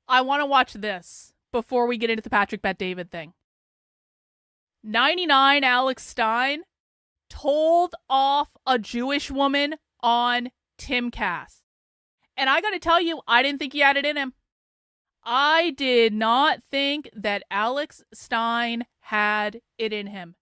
I want to watch this before we get into the Patrick Bet-David thing. 99 Alex Stein told off a Jewish woman on Timcast. And I gotta tell you, I didn't think he had it in him. I did not think that Alex Stein had it in him.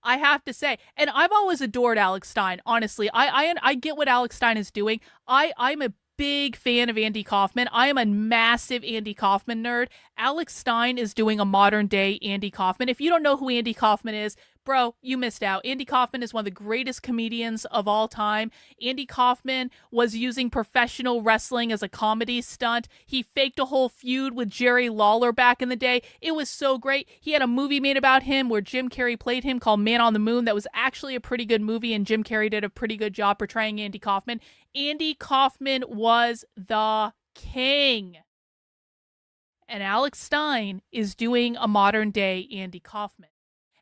I have to say, and I've always adored Alex Stein, honestly. I get what Alex Stein is doing. I'm a big fan of Andy Kaufman. I am a massive Andy Kaufman nerd. Alex Stein is doing a modern day Andy Kaufman. If you don't know who Andy Kaufman is, bro, you missed out. Andy Kaufman is one of the greatest comedians of all time. Andy Kaufman was using professional wrestling as a comedy stunt. He faked a whole feud with Jerry Lawler back in the day. It was so great. He had a movie made about him where Jim Carrey played him called Man on the Moon. That was actually a pretty good movie, and Jim Carrey did a pretty good job portraying Andy Kaufman. Andy Kaufman was the king. And Alex Stein is doing a modern day Andy Kaufman.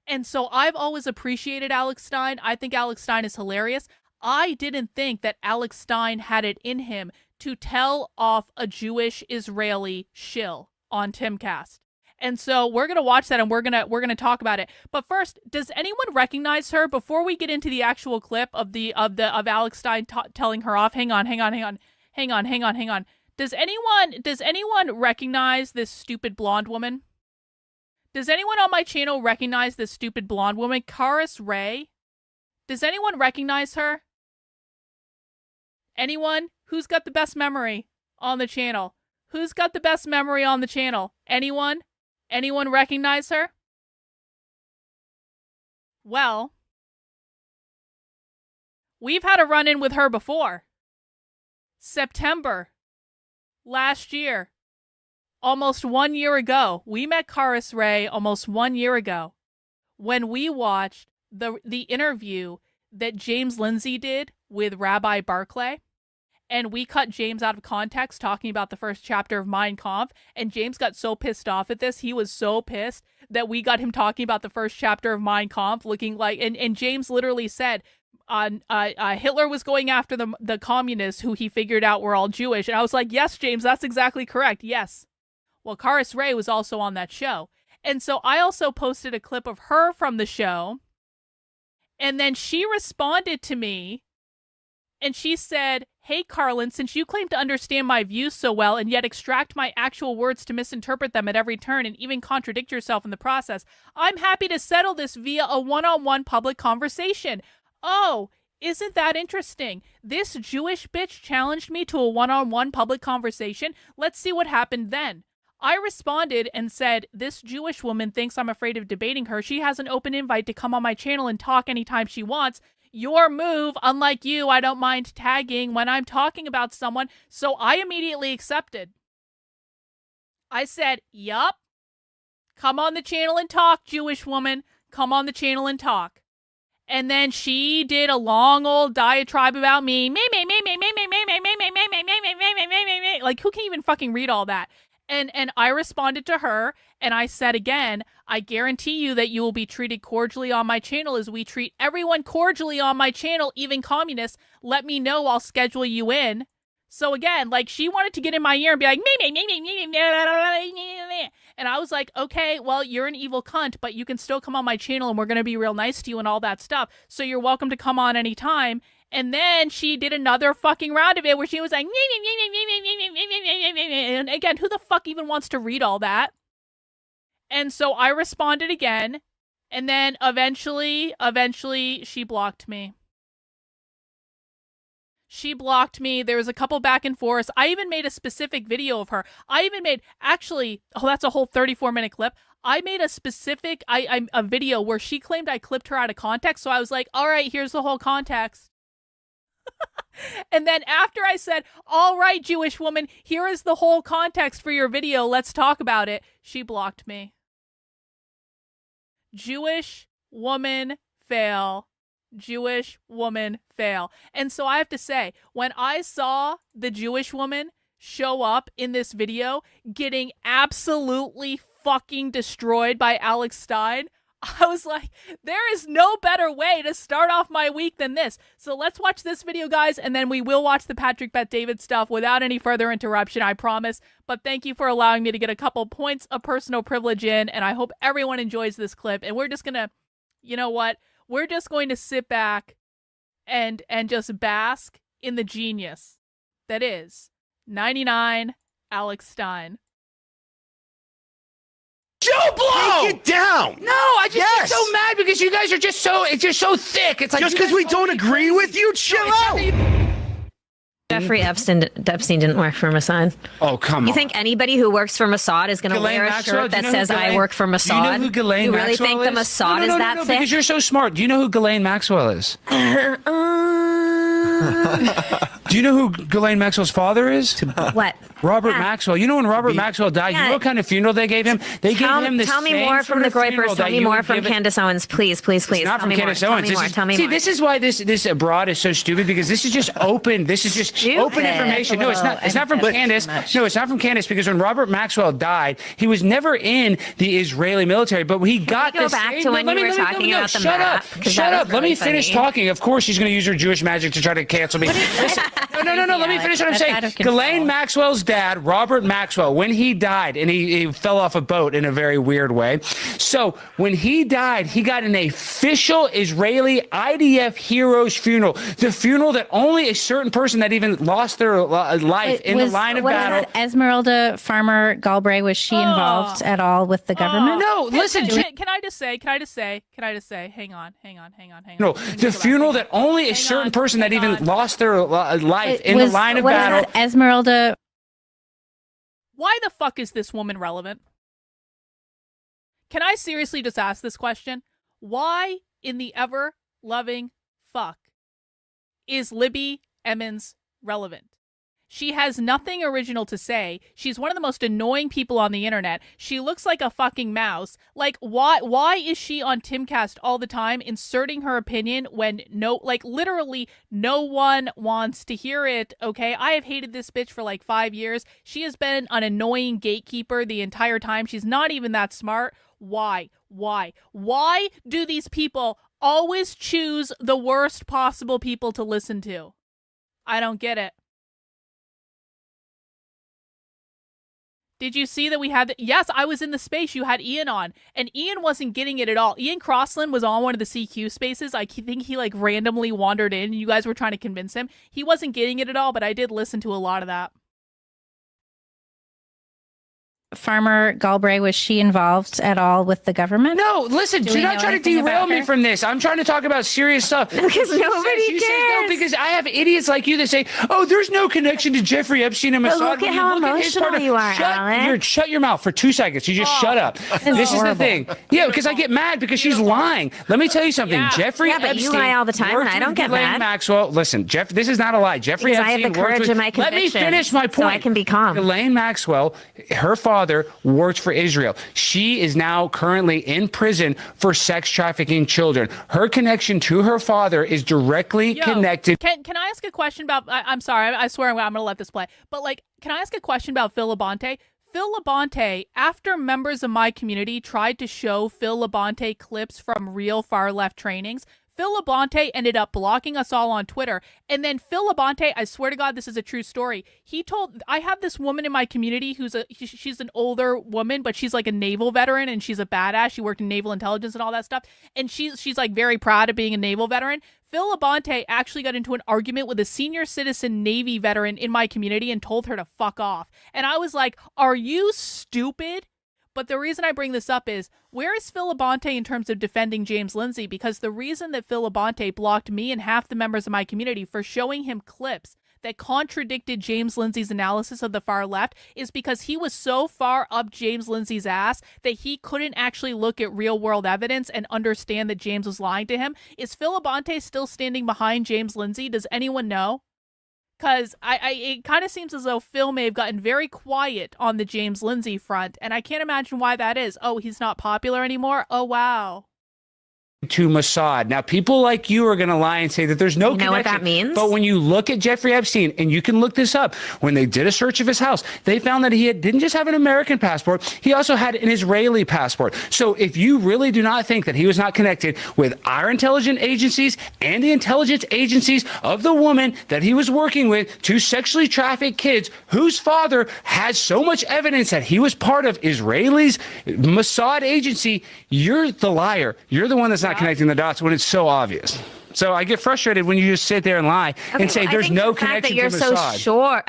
And so I've always appreciated Alex Stein. I think Alex Stein is hilarious. I didn't think that Alex Stein had it in him to tell off a Jewish Israeli shill on Timcast. And so we're going to watch that and we're going to talk about it. But first, does anyone recognize her before we get into the actual clip of Alex Stein telling her off? Hang on. Does anyone recognize this stupid blonde woman? Does anyone on my channel recognize this stupid blonde woman, Karis Ray? Does anyone recognize her? Anyone? Who's got the best memory on the channel? Who's got the best memory on the channel? Anyone? Anyone recognize her? Well, we've had a run-in with her before. September last year. Almost 1 year ago, we met Karis Ray almost 1 year ago when we watched the interview that James Lindsay did with Rabbi Barclay. And we cut James out of context talking about the first chapter of Mein Kampf. And James got so pissed off at this. He was so pissed that we got him talking about the first chapter of Mein Kampf looking like... And James literally said... Hitler was going after the communists who he figured out were all Jewish. And I was like, yes, James, that's exactly correct. Yes. Well, Karis Ray was also on that show. And so I also posted a clip of her from the show. And then she responded to me and she said, "Hey, Karlyn, since you claim to understand my views so well and yet extract my actual words to misinterpret them at every turn and even contradict yourself in the process, I'm happy to settle this via a one-on-one public conversation." Oh, isn't that interesting? This Jewish bitch challenged me to a one-on-one public conversation. Let's see what happened then. I responded and said, this Jewish woman thinks I'm afraid of debating her. She has an open invite to come on my channel and talk anytime she wants. Your move, unlike you, I don't mind tagging when I'm talking about someone, so I immediately accepted. I said, yup. Come on the channel and talk, Jewish woman. Come on the channel and talk. And then she did a long old diatribe about me. Like, who can even fucking read all that? And I responded to her, and I said again, I guarantee you that you will be treated cordially on my channel as we treat everyone cordially on my channel, even communists. Let me know, I'll schedule you in. So again, like, she wanted to get in my ear and be like, and I was like, okay, well, you're an evil cunt, but you can still come on my channel and we're going to be real nice to you and all that stuff. So you're welcome to come on anytime. And then she did another fucking round of it where she was like, and again, who the fuck even wants to read all that? And so I responded again. And then eventually she blocked me. She blocked me. There was a couple back and forth. I even made a specific video of her. I even made, actually, oh, that's a whole 34-minute clip. I made a specific, a video where she claimed I clipped her out of context. So I was like, all right, here's the whole context. And then after I said, all right, Jewish woman, here is the whole context for your video. Let's talk about it. She blocked me. Jewish woman fail. Jewish woman fail. And so I have to say, when I saw the Jewish woman show up in this video getting absolutely fucking destroyed by Alex Stein, I was like, there is no better way to start off my week than this. So let's watch this video, guys, and then we will watch the Patrick Bet-David stuff without any further interruption, I promise. But thank you for allowing me to get a couple points of personal privilege in, and I hope everyone enjoys this clip. And we're just going to, you know what? We're just going to sit back and just bask in the genius that is 99 Alex Stein. Joe Blow! Take it down! No, I just get so mad because you guys are just so thick. It's like just because we don't agree with you, chill out. Jeffrey Epstein didn't work for Mossad. Oh, come on. You think anybody who works for Mossad is going to wear a shirt that says I work for Mossad? Do you know who Ghislaine Maxwell is? You really think the Mossad is that thick? Because you're so smart. Do you know who Ghislaine Maxwell is? Do you know who Ghislaine Maxwell's father is? What? Robert Maxwell. You know when Robert Maxwell died, you know what kind of funeral they gave him? They gave him the Tell me same more from the Groypers. Tell me more from Candace Owens, please. Not from Candace Owens. Tell me more. See, this is why this abroad is so stupid, because this is just open. This is just open information. No, it's not. It's not from Candace. No, it's not from Candace, because when Robert Maxwell died, he was never in the Israeli military, but he got the same. Go back to when you were talking about the map. Shut up. Let me finish talking. Of course, she's going to use her Jewish magic to try to cancel me. No. Let me finish what I'm saying. Ghislaine Maxwell's dad, Robert Maxwell, when he died, and he fell off a boat in a very weird way. So when he died, he got an official Israeli IDF heroes funeral. The funeral that only a certain person that even lost their life in the line of battle. Esmeralda Farmer Galbraith, was she involved at all with the government? No, listen. Can I just say, hang on. No, the funeral that only a certain person that even lost their life in the line of battle. Esmeralda. Why the fuck is this woman relevant? Can I seriously just ask this question? Why in the ever-loving fuck is Libby Emmons relevant? She has nothing original to say. She's one of the most annoying people on the internet. She looks like a fucking mouse. Like, why is she on Timcast all the time inserting her opinion when literally no one wants to hear it, okay? I have hated this bitch for like 5 years. She has been an annoying gatekeeper the entire time. She's not even that smart. Why? Why do these people always choose the worst possible people to listen to? I don't get it. Did you see that we had... Yes, I was in the space. You had Ian on. And Ian wasn't getting it at all. Ian Crossland was on one of the CQ spaces. I think he randomly wandered in. You guys were trying to convince him. He wasn't getting it at all, but I did listen to a lot of that. Farmer Galbraith, was she involved at all with the government? No, listen, do not try to derail me from this. I'm trying to talk about serious stuff. Because nobody cares. No, because I have idiots like you that say, oh, there's no connection to Jeffrey Epstein and Mossad. Look at how emotional you are, Alan. Shut your mouth for 2 seconds. You just shut up. This is the thing. Yeah, because I get mad because she's lying. Let me tell you something. Yeah. Jeffrey Epstein. But you lie all the time, and I don't get mad. Maxwell, listen, this is not a lie. Jeffrey Because Epstein. I have the courage of my conviction. Let me finish my point. So I can be calm. Ghislaine Maxwell, her father worked for Israel. She is now currently in prison for sex trafficking children. Her connection to her father is directly connected. Can I ask a question about... I'm sorry, I swear I'm going to let this play. But, can I ask a question about Phil Labonte? Phil Labonte, after members of my community tried to show Phil Labonte clips from real far-left trainings, Phil Labonte ended up blocking us all on Twitter. And then Phil Labonte, I swear to God, this is a true story. I have this woman in my community she's an older woman, but she's like a naval veteran and she's a badass. She worked in naval intelligence and all that stuff. And she's like very proud of being a naval veteran. Phil Labonte actually got into an argument with a senior citizen Navy veteran in my community and told her to fuck off. And I was like, are you stupid? But the reason I bring this up is, where is Phil Labonte in terms of defending James Lindsay? Because the reason that Phil Labonte blocked me and half the members of my community for showing him clips that contradicted James Lindsay's analysis of the far left is because he was so far up James Lindsay's ass that he couldn't actually look at real world evidence and understand that James was lying to him. Is Phil Labonte still standing behind James Lindsay? Does anyone know? Because it kind of seems as though Phil may have gotten very quiet on the James Lindsay front, and I can't imagine why that is. Oh, he's not popular anymore? Oh, wow. to Mossad. Now, people like you are going to lie and say that there's no connection. You know what that means? But when you look at Jeffrey Epstein, and you can look this up, when they did a search of his house, they found that he didn't just have an American passport, he also had an Israeli passport. So if you really do not think that he was not connected with our intelligence agencies and the intelligence agencies of the woman that he was working with to sexually traffic kids, whose father has so much evidence that he was part of Israelis Mossad agency, you're the liar. You're the one that's not connecting the dots when it's so obvious. So I get frustrated when you just sit there and lie and say there's no connection to Mossad. That you're so sure.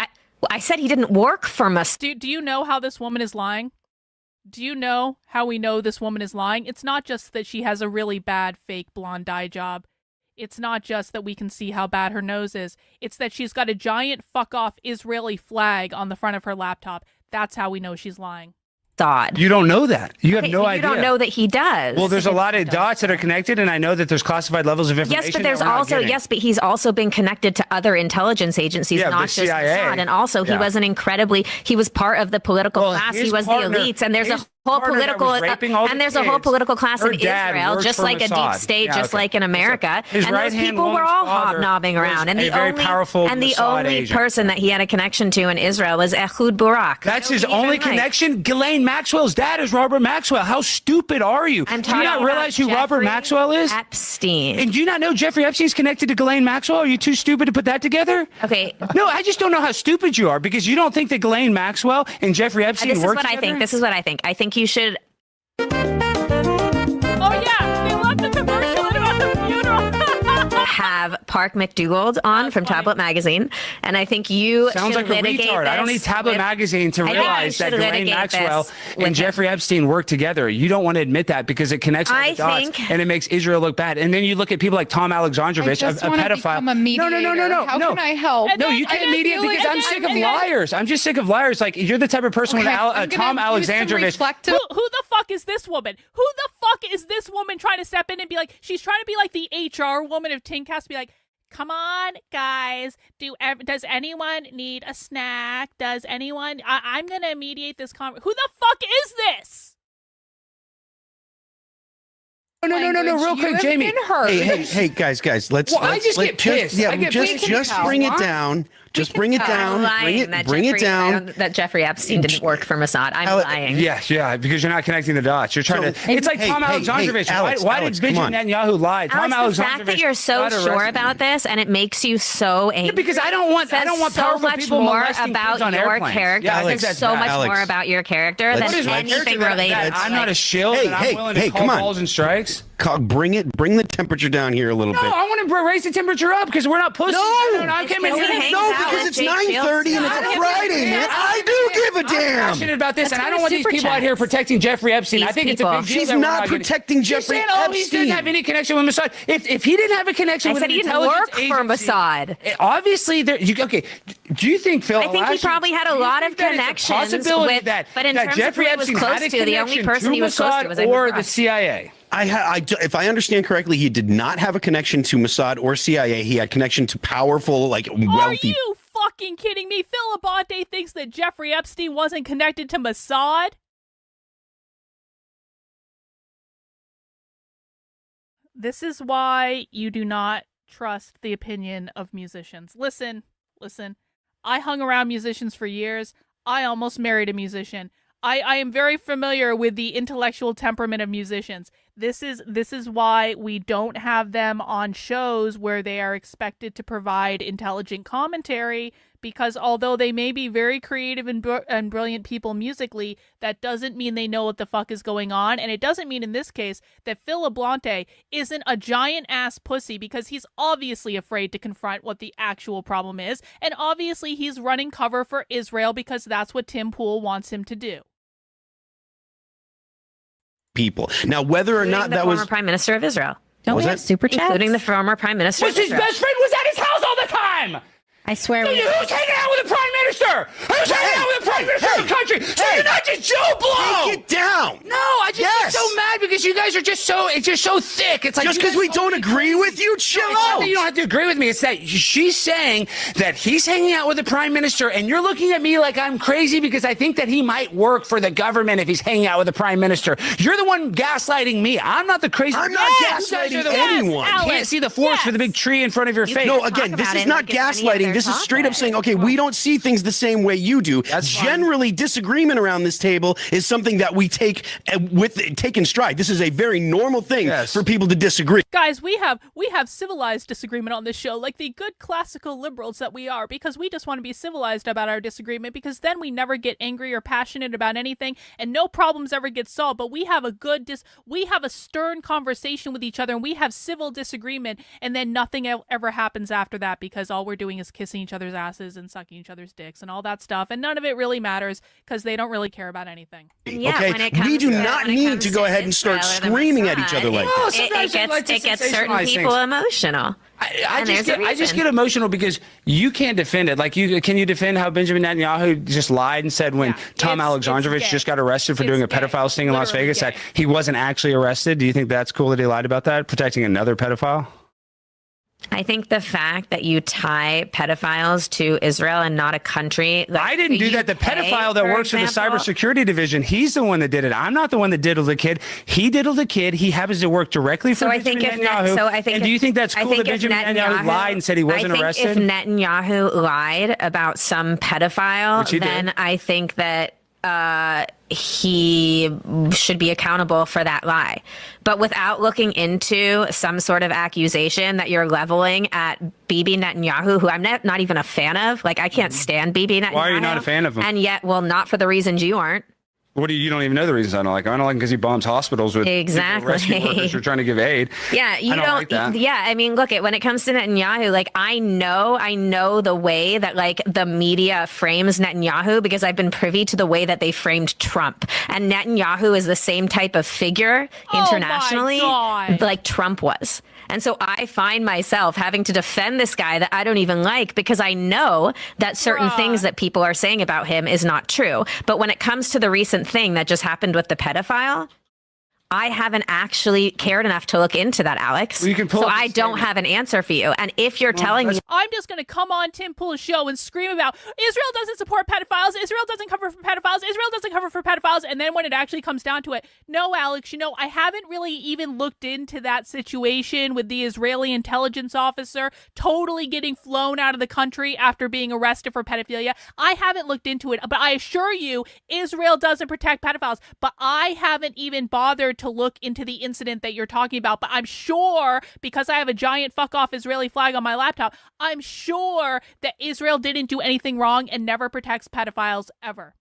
I said he didn't work for Mossad. Do you know how this woman is lying? Do you know how we know this woman is lying? It's not just that she has a really bad fake blonde dye job. It's not just that we can see how bad her nose is. It's that she's got a giant fuck-off Israeli flag on the front of her laptop. That's how we know she's lying. You don't know that. You have no idea. You don't know that he does. Well, there's a lot of dots that are connected, and I know that there's classified levels of information. Yes, but there's also but he's also been connected to other intelligence agencies, not just CIA. Mossad. And also, he was he was part of the political class. He was the elites, and there's a whole political class in Israel, just like a deep state, just like in America. And those people were all hobnobbing around. And the only person that he had a connection to in Israel was Ehud Barak. That's his only connection. Ghislaine Maxwell's dad is Robert Maxwell. How stupid are you? Do you not realize who Robert Maxwell is? Epstein. And do you not know Jeffrey Epstein's connected to Ghislaine Maxwell? Are you too stupid to put that together? Okay. No, I just don't know how stupid you are, because you don't think that Ghislaine Maxwell and Jeffrey Epstein work together? This is what I think. I think you should. Oh yeah, they love the commercial about the funeral. Have Park McDougald on from Tablet Magazine, and I think you sounds like a retard. I don't need Tablet Magazine to realize that Ghislaine Maxwell and Jeffrey Epstein work together. You don't want to admit that because it connects all the dots and it makes Israel look bad. And then you look at people like Tom Alexandrovich, a pedophile. No. How can I help? No, you can't mediate because I'm sick of liars. I'm just sick of liars. Like, you're the type of person when Tom Alexandrovich. Who the fuck is this woman? Who the fuck is this woman trying to step in and be like, she's trying to be like the HR woman of Timcast, be like, come on, guys. Does anyone need a snack? Does anyone? I'm gonna mediate this conversation. Who the fuck is this? No, real quick, Jamie. Hey, guys, let's. I just get pissed. Just bring it down. Just bring it down. Bring it down. That Jeffrey Epstein didn't work for Mossad. I'm lying. Yeah, because you're not connecting the dots. You're trying to. It's like Tom Alexandrovich. Why did Benjamin Netanyahu lie? Tom Alexandrovich. The fact that you're so sure about this and it makes you so angry. Because I don't want powerful people molesting kids on airplanes. Your character. Yeah, I think there's so much more about your character than anything related. I'm not a shill. I'm willing to call balls and strikes. Bring the temperature down here a little bit. No, I want to raise the temperature up because we're not pussies. No, because it's 9:30 and it's a Friday, man. I do give a damn. I'm passionate about this, and I don't want these people out here protecting Jeffrey Epstein. I think it's a big deal. She's not protecting Jeffrey Epstein. He didn't have any connection with Mossad. If he didn't have a connection with an intelligence agency, he didn't work for Mossad. Obviously, okay. Do you think, Phil? I think he probably had a lot of connections with. But in terms of who he was close to, the only person he was close to was or the CIA. If I understand correctly, he did not have a connection to Mossad or CIA. He had connection to powerful, wealthy. Are you fucking kidding me? Phil Labonte thinks that Jeffrey Epstein wasn't connected to Mossad? This is why you do not trust the opinion of musicians. Listen. I hung around musicians for years. I almost married a musician. I am very familiar with the intellectual temperament of musicians. This is why we don't have them on shows where they are expected to provide intelligent commentary, because although they may be very creative and brilliant people musically, that doesn't mean they know what the fuck is going on. And it doesn't mean in this case that Phil Labonte isn't a giant ass pussy, because he's obviously afraid to confront what the actual problem is. And obviously he's running cover for Israel because that's what Tim Pool wants him to do. People. Now, whether or not that was former Prime Minister of Israel. Don't we have super chats? Including the former Prime Minister of Israel. Israel. His best friend was at his house all the time! I swear. So who's hanging out with the Prime Minister? Who's hanging out with the Prime Minister of the country? So you're not just Joe Blow! Take it down! No, I just get so mad because you guys are just so thick. It's like just because we don't agree with you, chill out. You don't have to agree with me. It's that she's saying that he's hanging out with the prime minister, and you're looking at me like I'm crazy because I think that he might work for the government if he's hanging out with the prime minister. You're the one gaslighting me. I'm not the crazy. I'm not gaslighting anyone. You can't see the forest for the big tree in front of your face. No, again, this is not gaslighting. This is straight up saying, okay, we don't see things the same way you do. Generally, disagreement around this table is something that we take in stride. This is a very normal thing for people to disagree. Guys, we have civilized disagreement on this show, like the good classical liberals that we are, because we just want to be civilized about our disagreement, because then we never get angry or passionate about anything, and no problems ever get solved. But we have a stern conversation with each other, and we have civil disagreement, and then nothing ever happens after that, because all we're doing is kissing each other's asses and sucking each other's dicks and all that stuff, and none of it really matters because they don't really care about anything. Yeah, okay, we do not need to go ahead and start screaming at each other like that. It gets certain people emotional. I just get emotional because you can't defend it. Like, can you defend how Benjamin Netanyahu just lied and said when Tom Alexandrovich just got arrested for doing a pedophile sting in Las Vegas that he wasn't actually arrested? Do you think that's cool that he lied about that, protecting another pedophile? I think the fact that you tie pedophiles to Israel and not a country. I didn't do that. The pedophile that works for the cybersecurity division, he's the one that did it. I'm not the one that diddled the kid. He diddled the kid. He happens to work directly for Benjamin Netanyahu. And do you think that's cool that Benjamin Netanyahu lied and said he wasn't arrested? If Netanyahu lied about some pedophile, then I think that he should be accountable for that lie. But without looking into some sort of accusation that you're leveling at Bibi Netanyahu, who I'm not even a fan of. Like, I can't stand Bibi Netanyahu. Why are you not a fan of him? And yet, well, not for the reasons you aren't. What do you don't even know the reasons I don't like him. I don't like him because he bombs hospitals with rescue workers who are trying to give aid. Yeah, you don't like that. Yeah, I mean, look, when it comes to Netanyahu, like, I know the way that, like, the media frames Netanyahu because I've been privy to the way that they framed Trump. And Netanyahu is the same type of figure internationally like Trump was. And so I find myself having to defend this guy that I don't even like because I know that certain things that people are saying about him is not true. But when it comes to the recent thing that just happened with the pedophile, I haven't actually cared enough to look into that, Alex. Well, so I don't have an answer for you. And if you're telling me... I'm just going to come on Tim Pool's show and scream about Israel doesn't support pedophiles, Israel doesn't cover for pedophiles, Israel doesn't cover for pedophiles, and then when it actually comes down to it, no, Alex, I haven't really even looked into that situation with the Israeli intelligence officer totally getting flown out of the country after being arrested for pedophilia. I haven't looked into it, but I assure you, Israel doesn't protect pedophiles, but I haven't even bothered to look into the incident that you're talking about. But I'm sure, because I have a giant fuck off Israeli flag on my laptop, I'm sure that Israel didn't do anything wrong and never protects pedophiles ever.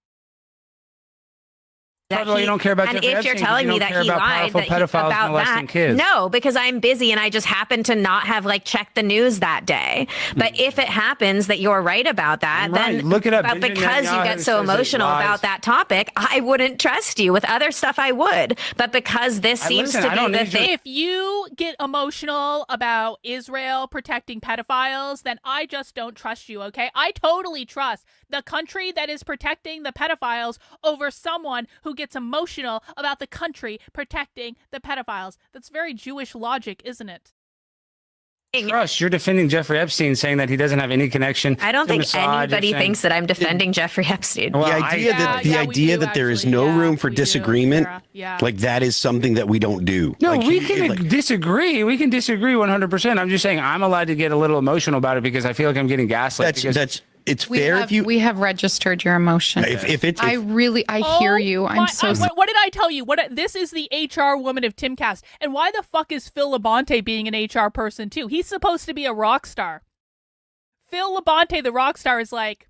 You don't care about and Jeffrey if Epstein, you're telling me that he lied about that, kids. No, because I'm busy and I just happen to not have checked the news that day. But if it happens that you're right about that, then look it up. But because you get so emotional about that topic, I wouldn't trust you. With other stuff, I would. But because this seems to be the thing, if you get emotional about Israel protecting pedophiles, then I just don't trust you. Okay, I totally trust the country that is protecting the pedophiles over someone who gets emotional about the country protecting the pedophiles. That's very Jewish logic, isn't it? Trust. You're defending Jeffrey Epstein, saying that he doesn't have any connection. I don't think anybody thinks that I'm defending Jeffrey Epstein. Well, the idea that there is no room for disagreement, like that is something that we don't do. No, we can disagree. We can disagree 100%. I'm just saying I'm allowed to get a little emotional about it because I feel like I'm getting gaslit. It's fair if you... We have registered your emotion. I hear you. I'm so sorry. What did I tell you? This is the HR woman of Timcast. And why the fuck is Phil Labonte being an HR person too? He's supposed to be a rock star. Phil Labonte, the rock star, is like,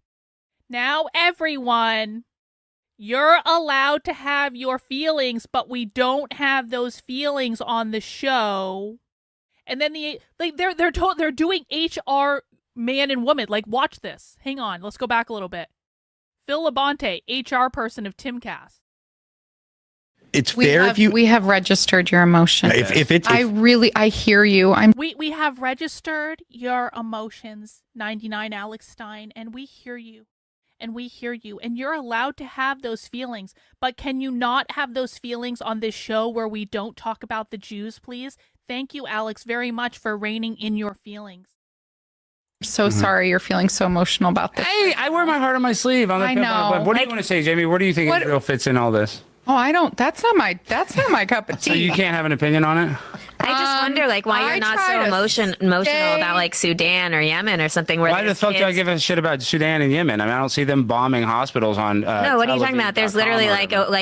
now everyone, you're allowed to have your feelings, but we don't have those feelings on the show. And then they're doing HR man and woman. Watch this. Hang on. Let's go back a little bit. Phil Labonte, HR person of Timcast. It's fair if you... We have registered your emotion. I hear you. We have registered your emotions, 99 Alex Stein, and we hear you. and we hear you, and you're allowed to have those feelings. But can you not have those feelings on this show where we don't talk about the Jews, please? Thank you, Alex, very much for reining in your feelings. So sorry you're feeling so emotional about this. Hey, I wear my heart on my sleeve. I know. What do you want to say, Jamie? Where do you think Israel fits in all this? Oh, I don't. That's not my cup of tea. So you can't have an opinion on it? I just wonder, like, why you're not so emotional about, like, Sudan or Yemen or something. Why the fuck do I give a shit about Sudan and Yemen? I mean, I don't see them bombing hospitals on. No, what are you talking about? There's literally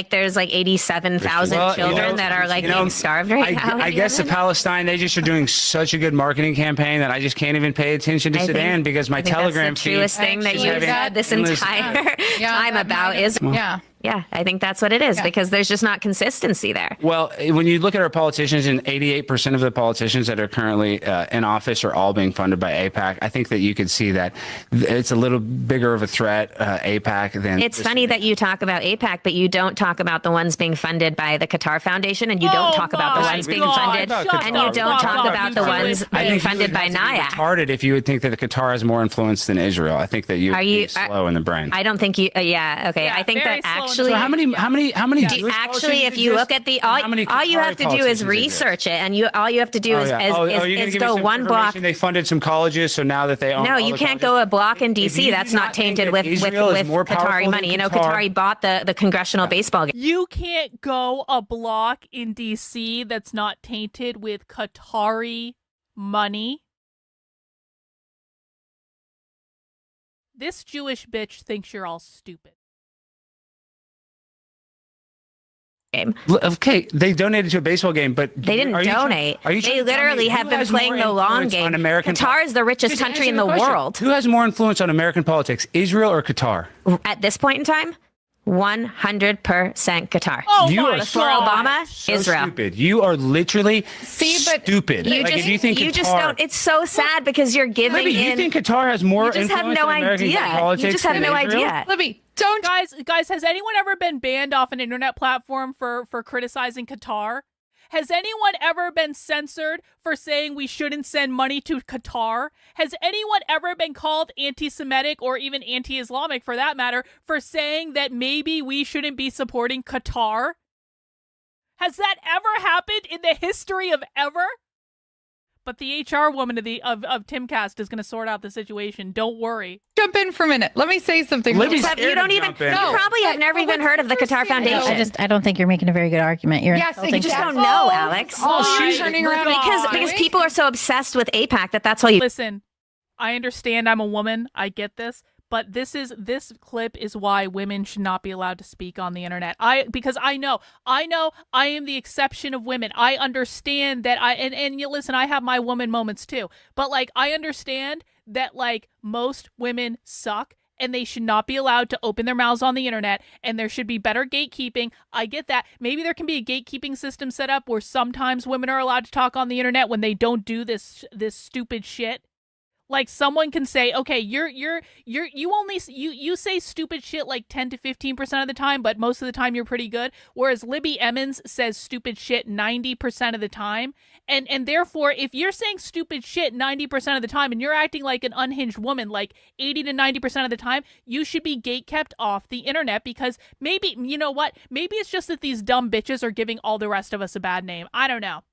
there's 87,000 children that are like being starved right now. I guess the Palestine, they just are doing such a good marketing campaign that I just can't even pay attention to Sudan because my Telegram feed. That's the truest thing that you've said this entire time about Israel. Yeah, I think that's what it is because there's just not consistency there. Well, when you look at our politicians, and 88% of the politicians that are currently in office are all being funded by AIPAC, I think that you could see that it's a little bigger of a threat, AIPAC, than... It's funny that you talk about AIPAC, but you don't talk about the ones being funded by the Qatar Foundation, and you don't talk about the ones being funded, and you don't talk about the ones being funded by NIAC. Retarded if you would think that the Qatar has more influence than Israel. I think that you'd be slow in the brain. I don't think you... I think that actually... So how many actually, if you look at the all you have to do is research it, and all you have to do is go one block. They funded some colleges, so now that they own. No, you can't go a block in DC. That's not tainted with Qatari money. You know, Qatari bought the congressional baseball game. You can't go a block in DC that's not tainted with Qatari money. This Jewish bitch thinks you're all stupid. Game. Okay, they donated to a baseball game, but they didn't donate. They literally have been playing the long game. Qatar is the richest country in the world. Who has more influence on American politics, Israel or Qatar? At this point in time, 100% Qatar. Oh you my are for Obama, so Israel. Stupid. You are literally stupid. You just don't. It's so sad because you're giving in. You think Qatar has more influence on American politics? You just have no idea. Libby, don't. Guys, has anyone ever been banned off an internet platform for criticizing Qatar? Has anyone ever been censored for saying we shouldn't send money to Qatar? Has anyone ever been called anti-Semitic or even anti-Islamic, for that matter, for saying that maybe we shouldn't be supporting Qatar? Has that ever happened in the history of ever? But the HR woman of Timcast is going to sort out the situation. Don't worry. Jump in for a minute. Let me say something. You probably have never even heard of the Qatar Foundation. I don't think you're making a very good argument. You just don't know, Alex. She's turning around because people are so obsessed with AIPAC that's all you listen. I understand I'm a woman. I get this. But this clip is why women should not be allowed to speak on the internet. Because I know I am the exception of women. I understand that and you listen, I have my woman moments too. But like I understand that like most women suck and they should not be allowed to open their mouths on the internet, and there should be better gatekeeping. I get that. Maybe there can be a gatekeeping system set up where sometimes women are allowed to talk on the internet when they don't do this stupid shit. Like someone can say, okay, you say stupid shit like 10 to 15% of the time, but most of the time you're pretty good. Whereas Libby Emmons says stupid shit 90% of the time. And therefore, if you're saying stupid shit 90% of the time and you're acting like an unhinged woman like 80 to 90% of the time, you should be gatekept off the internet because maybe, you know what? Maybe it's just that these dumb bitches are giving all the rest of us a bad name. I don't know.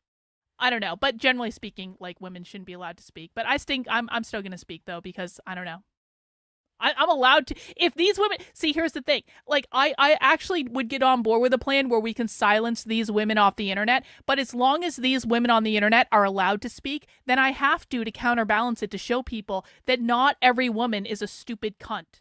But generally speaking, like women shouldn't be allowed to speak. But I think I'm still going to speak though, because I don't know. I'm allowed to. If these women, see, here's the thing. Like I actually would get on board with a plan where we can silence these women off the internet. But as long as these women on the internet are allowed to speak, then I have to counterbalance it to show people that not every woman is a stupid cunt.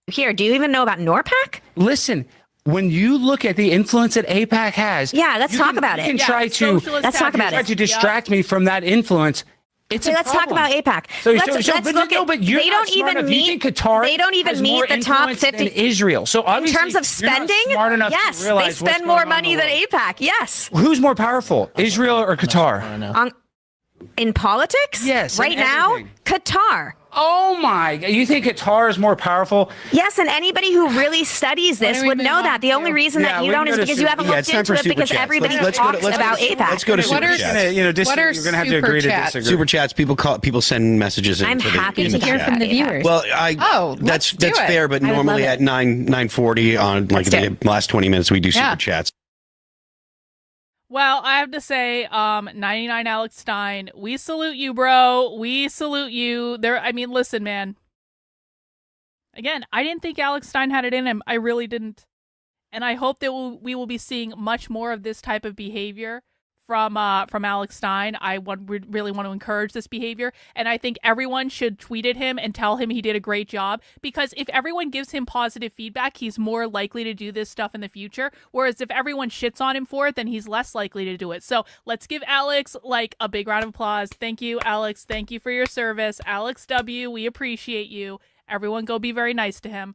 Here, do you even know about NORPAC? Listen. When you look at the influence that AIPAC has, let's talk about it. You can try to distract me from that influence. Let's talk about AIPAC. They don't even meet the top 50 in Israel. So obviously, in terms of spending, yes, they spend more money than AIPAC. Yes. Who's more powerful, Israel or Qatar? In politics? Yes. Right now, Qatar. Oh my! You think guitar is more powerful? Yes, and anybody who really studies this would know that. The only reason that you don't is because you haven't looked into it because everybody talks about APAC. Let's go to super chats. You're going to have to agree to disagree. Super chats. People send messages in. I'm happy to hear from the viewers. Well, that's fair, but normally at 9:40 on like the last 20 minutes we do super chats. Well, I have to say, 99 Alex Stein, we salute you, bro. We salute you. Listen, man. Again, I didn't think Alex Stein had it in him. I really didn't. And I hope that we will be seeing much more of this type of behavior from Alex Stein. I really want to encourage this behavior, and I think everyone should tweet at him and tell him he did a great job, because if everyone gives him positive feedback, he's more likely to do this stuff in the future, whereas if everyone shits on him for it, then he's less likely to do it. So let's give Alex a big round of applause. Thank you, Alex. Thank you for your service. Alex W., we appreciate you. Everyone go be very nice to him.